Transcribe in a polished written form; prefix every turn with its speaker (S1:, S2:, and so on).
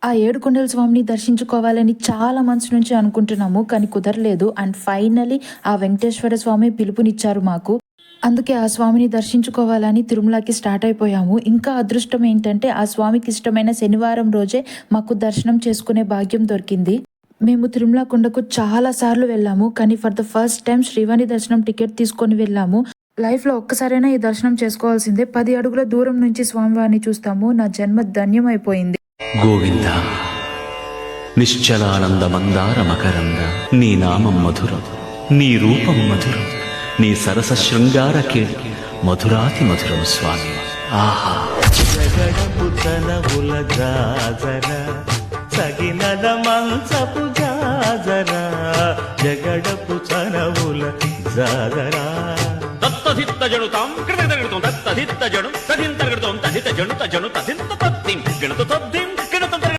S1: ఆ ఏడుకొండల స్వామిని దర్శించుకోవాలని చాలా మంత్స్ నుంచి అనుకుంటున్నాము. కానీ కుదరలేదు. అండ్ ఫైనల్లీ ఆ వెంకటేశ్వర స్వామి పిలుపునిచ్చారు మాకు. అందుకే ఆ స్వామిని దర్శించుకోవాలని తిరుమలకి స్టార్ట్ అయిపోయాము. ఇంకా అదృష్టం ఏంటంటే ఆ స్వామికి ఇష్టమైన శనివారం రోజే మాకు దర్శనం చేసుకునే భాగ్యం దొరికింది. మేము తిరుమల కొండకు చాలా సార్లు వెళ్ళాము. కానీ for the first time Srivani దర్శనం టికెట్ తీసుకొని వెళ్ళాము. లైఫ్‌లో ఒక్కసారైనా ఈ దర్శనం చేసుకోవాల్సిందే. 10 అడుగుల దూరం నుంచి స్వామివారిని చూస్తాము. నా జన్మ ధన్యమైపోయింది.
S2: గోవింద నిశ్చలానంద మందార మకరంద నీ నామం మధురం, నీ రూపం మధురం, నీ సరస శృంగార కేళి మధురాతి మధురం స్వామి. ఆహా
S3: జగడపు తనవుల జాజర సగినల మంచపు జాజర జగడపు తనవుల జాజర
S4: తత్తధిత్త జనుతాం కృతగడుతాం తత్తధిత్త జను తదింతగడుతాం తదిత జను తజను తదింత తత్తిం గణత